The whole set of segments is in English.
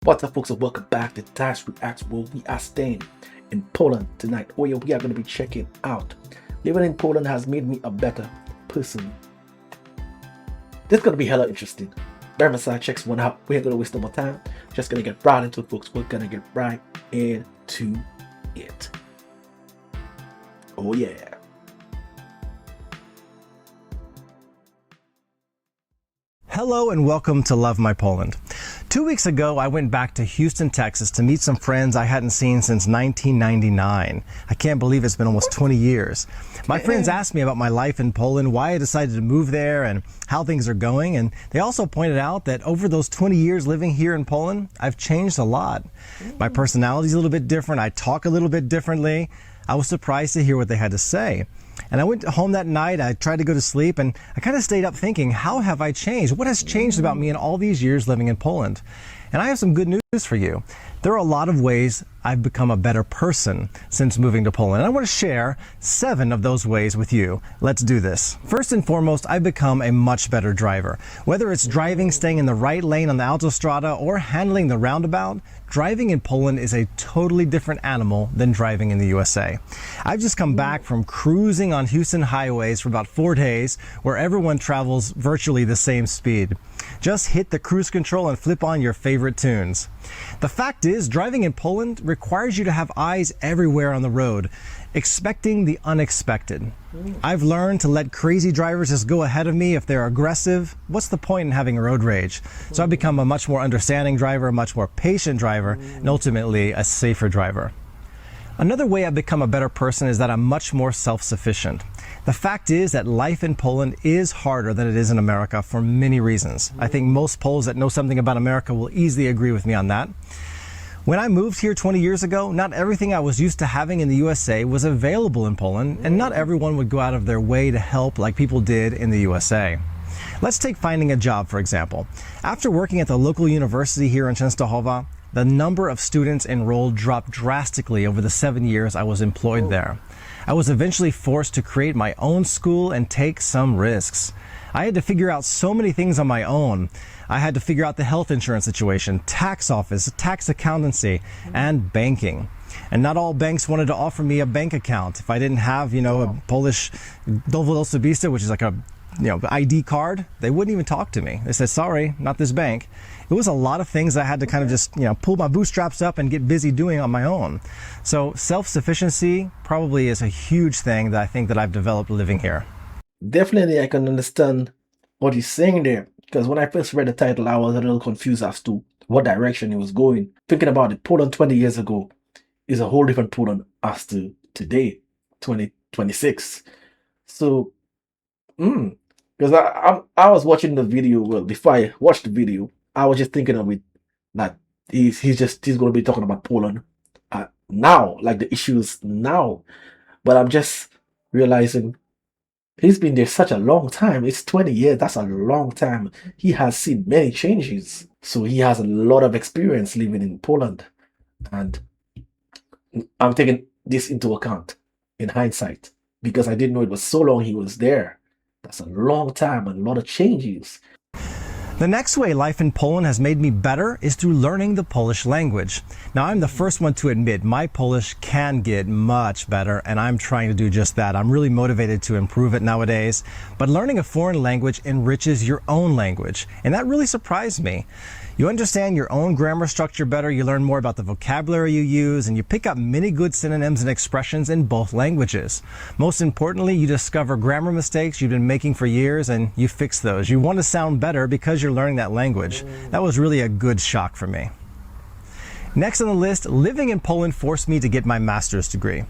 What's up, folks, and welcome back to Dyce Reacts, where we are staying in Poland tonight. Oh yeah, we are going to be checking out. Living in Poland has made me a better person. This is going to be hella interesting. Very much checks one out. We ain't going to waste no more time. Just going to get right into it, folks. We're going to get right into it. Oh yeah. Hello and welcome to Love My Poland. 2 weeks ago, I went back to Houston, Texas to meet some friends I hadn't seen since 1999. I can't believe it's been almost 20 years. My friends asked me about my life in Poland, why I decided to move there, and how things are going. And they also pointed out that over those 20 years living here in Poland, I've changed a lot. My personality's a little bit different. I talk a little bit differently. I was surprised to hear what they had to say. And I went home that night, I tried to go to sleep, and I kind of stayed up thinking, how have I changed? What has changed about me in all these years living in Poland? And I have some good news for you. There are a lot of ways I've become a better person since moving to Poland. And I want to share 7 of those ways with you. Let's do this. First and foremost, I've become a much better driver. Whether it's driving, staying in the right lane on the autostrada, or handling the roundabout, driving in Poland is a totally different animal than driving in the USA. I've just come back from cruising on Houston highways for about 4 days, where everyone travels virtually the same speed. Just hit the cruise control and flip on your favorite tunes. The fact is, driving in Poland requires you to have eyes everywhere on the road, expecting the unexpected. I've learned to let crazy drivers just go ahead of me if they're aggressive. What's the point in having road rage? So I've become a much more understanding driver, a much more patient driver, and ultimately a safer driver. Another way I've become a better person is that I'm much more self-sufficient. The fact is that life in Poland is harder than it is in America for many reasons. I think most Poles that know something about America will easily agree with me on that. When I moved here 20 years ago, not everything I was used to having in the USA was available in Poland, and not everyone would go out of their way to help like people did in the USA. Let's take finding a job, for example. After working at the local university here in Częstochowa, the number of students enrolled dropped drastically over the 7 years I was employed there. I was eventually forced to create my own school and take some risks. I had to figure out so many things on my own. I had to figure out the health insurance situation, tax office, tax accountancy, and banking. And not all banks wanted to offer me a bank account. If I didn't have, a Polish dowód osobisty, which is like a ID card, they wouldn't even talk to me. They said, sorry, not this bank. It was a lot of things I had to kind of just, pull my bootstraps up and get busy doing on my own. So self-sufficiency probably is a huge thing that I think that I've developed living here. Definitely, I can understand what he's saying there. Because when I first read the title, I was a little confused as to what direction it was going. Thinking about it, Poland 20 years ago is a whole different Poland as to today, 2026. So, because I was watching the video, well, before I watched the video, I was just thinking of it that he's going to be talking about Poland now, like the issues now. But I'm just realizing he's been there such a long time. It's 20 years. That's a long time. He has seen many changes. So he has a lot of experience living in Poland. And I'm taking this into account in hindsight because I didn't know it was so long he was there. That's a long time and a lot of changes. The next way life in Poland has made me better is through learning the Polish language. Now, I'm the first one to admit my Polish can get much better, and I'm trying to do just that. I'm really motivated to improve it nowadays. But learning a foreign language enriches your own language, and that really surprised me. You understand your own grammar structure better, you learn more about the vocabulary you use, and you pick up many good synonyms and expressions in both languages. Most importantly, you discover grammar mistakes you've been making for years, and you fix those. You want to sound better because you're learning that language. That was really a good shock for me. Next on the list, living in Poland forced me to get my master's degree.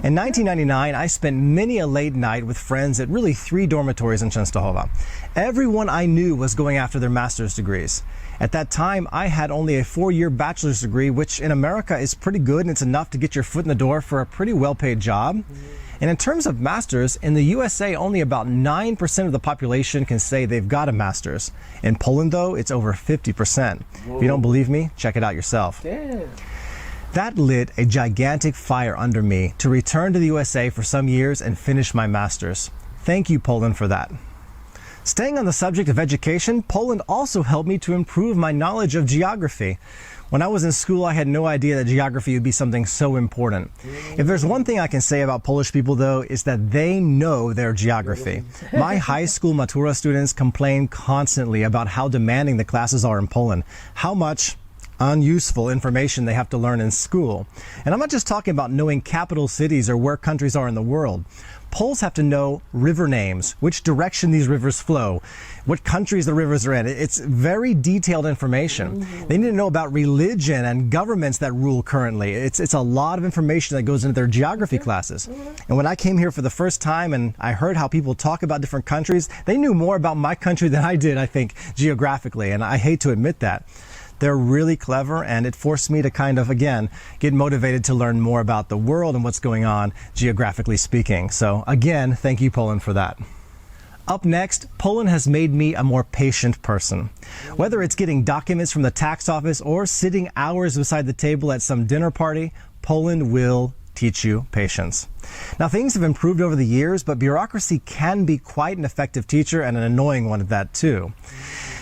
In 1999, I spent many a late night with friends at really 3 dormitories in Częstochowa. Everyone I knew was going after their master's degrees. At that time, I had only a 4-year bachelor's degree, which in America is pretty good and it's enough to get your foot in the door for a pretty well-paid job. And in terms of masters, in the USA, only about 9% of the population can say they've got a master's. In Poland, though, it's over 50%. Whoa. If you don't believe me, check it out yourself. Yeah. That lit a gigantic fire under me to return to the USA for some years and finish my master's. Thank you, Poland, for that. Staying on the subject of education, Poland also helped me to improve my knowledge of geography. When I was in school, I had no idea that geography would be something so important. If there's one thing I can say about Polish people, though, is that they know their geography. My high school Matura students complain constantly about how demanding the classes are in Poland, how much unuseful information they have to learn in school. And I'm not just talking about knowing capital cities or where countries are in the world. Poles have to know river names, which direction these rivers flow, what countries the rivers are in. It's very detailed information. They need to know about religion and governments that rule currently. It's a lot of information that goes into their geography classes. And when I came here for the first time and I heard how people talk about different countries, they knew more about my country than I did, I think, geographically. And I hate to admit that. They're really clever, and it forced me to kind of, again, get motivated to learn more about the world and what's going on, geographically speaking. So, again, thank you, Poland, for that. Up next, Poland has made me a more patient person. Whether it's getting documents from the tax office or sitting hours beside the table at some dinner party, Poland will teach you patience. Now, things have improved over the years, but bureaucracy can be quite an effective teacher and an annoying one at that, too.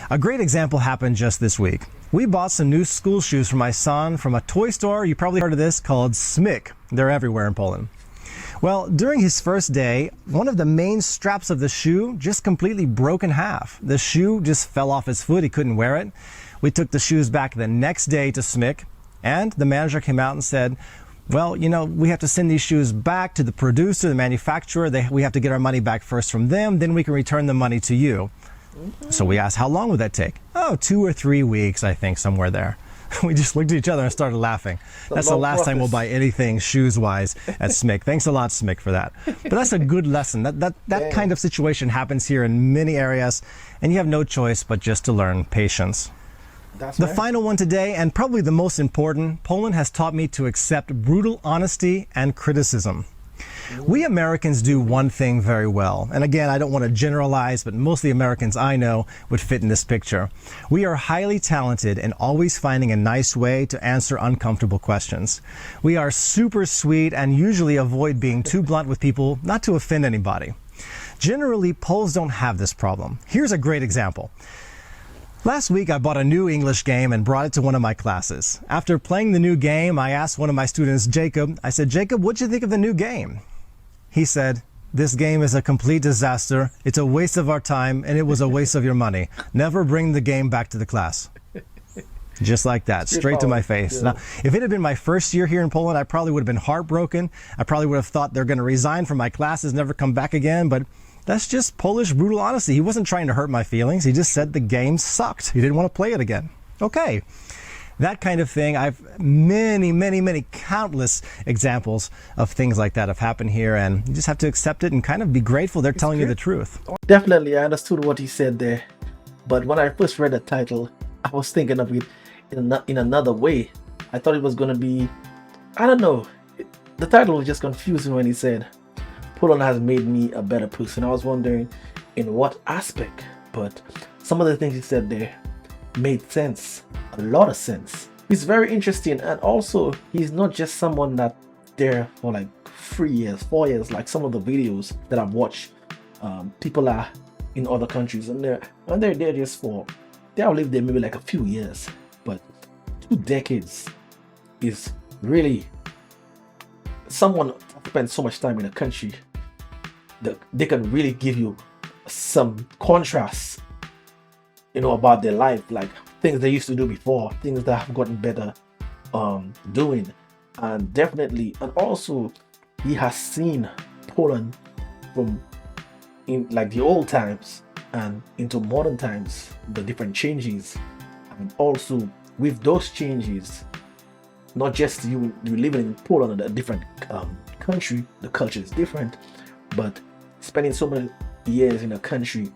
A great example happened just this week. We bought some new school shoes for my son from a toy store, you probably heard of this, called Smyk. They're everywhere in Poland. Well, during his first day, one of the main straps of the shoe just completely broke in half. The shoe just fell off his foot, he couldn't wear it. We took the shoes back the next day to Smyk, and the manager came out and said, well, you know, we have to send these shoes back to the producer, the manufacturer. We have to get our money back first from them, then we can return the money to you. So we asked, how long would that take? Oh, 2 or 3 weeks, I think, somewhere there. We just looked at each other and started laughing. That's the last time we'll buy anything shoes-wise at Smyk. Thanks a lot, Smyk, for that. But that's a good lesson. That kind of situation happens here in many areas, and you have no choice but just to learn patience. The final one today, and probably the most important, Poland has taught me to accept brutal honesty and criticism. We Americans do one thing very well, and again, I don't want to generalize, but most of the Americans I know would fit in this picture. We are highly talented in always finding a nice way to answer uncomfortable questions. We are super sweet and usually avoid being too blunt with people, not to offend anybody. Generally, Poles don't have this problem. Here's a great example. Last week, I bought a new English game and brought it to one of my classes. After playing the new game, I asked one of my students, Jacob, I said, Jacob, what'd you think of the new game? He said, this game is a complete disaster. It's a waste of our time, and it was a waste of your money. Never bring the game back to the class. Just like that, straight to my face. Yeah. Now, if it had been my first year here in Poland, I probably would have been heartbroken. I probably would have thought they're going to resign from my classes, never come back again, but that's just Polish brutal honesty. He wasn't trying to hurt my feelings. He just said the game sucked. He didn't want to play it again. Okay. That kind of thing, I've many, countless examples of things like that have happened here, and you just have to accept it and kind of be grateful they're telling you the truth. Definitely, I understood what he said there. But when I first read the title, I was thinking of it in another way. I thought it was going to be, I don't know. The title was just confusing when he said, Poland has made me a better person. I was wondering in what aspect, but some of the things he said there made sense, a lot of sense. He's very interesting, and also he's not just someone that there for like 3 years, 4 years, like some of the videos that I've watched. People are in other countries and they're there just for, they have lived there maybe like a few years, but 2 decades is really someone spent so much time in a country that they can really give you some contrast, you know, about their life, like things they used to do before, things that have gotten better doing. And definitely, and also he has seen Poland from in like the old times and into modern times, the different changes, and also with those changes, not just you living in Poland, a different country, the culture is different, but spending so many years in a country,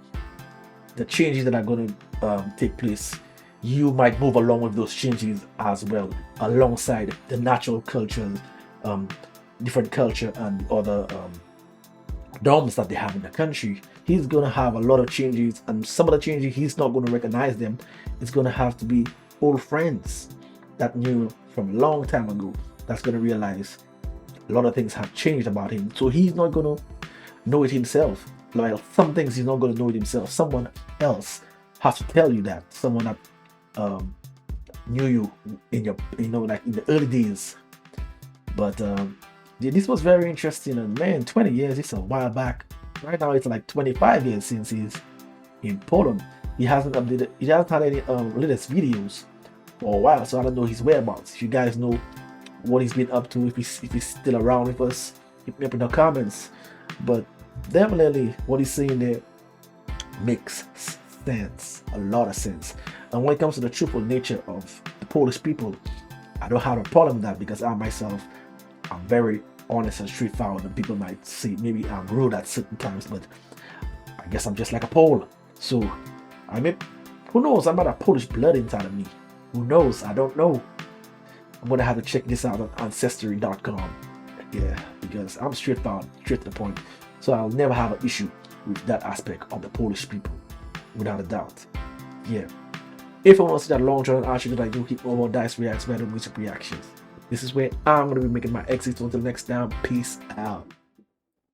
the changes that are going to take place, you might move along with those changes as well, alongside the natural cultures, different culture and other norms that they have in the country. He's going to have a lot of changes, and some of the changes he's not going to recognize them. It's going to have to be old friends that knew from a long time ago that's going to realize a lot of things have changed about him. So he's not going to know it himself. Like some things you're not gonna know it himself. Someone else has to tell you that. Someone that knew you in your, like in the early days. But yeah, this was very interesting. And man, 20 years, it's a while back. Right now, it's like 25 years since he's in Poland. He hasn't updated. He hasn't had any latest videos for a while, so I don't know his whereabouts. If you guys know what he's been up to, if he's still around with us, hit me up in the comments. But definitely, what he's saying there makes sense, a lot of sense. And when it comes to the truthful nature of the Polish people, I don't have a problem with that, because I myself, I'm very honest and straightforward, and people might say maybe I'm rude at certain times, but I guess I'm just like a Pole. So I mean, who knows? I might have Polish blood inside of me. Who knows? I don't know. I'm gonna have to check this out on ancestry.com. Yeah, because I'm straightforward, straight to the point. So I'll never have an issue with that aspect of the Polish people, without a doubt. Yeah. If you want to see that long term article that I do, keep more Dyce Reacts, better music reactions. This is where I'm gonna be making my exit. Until next time, peace out.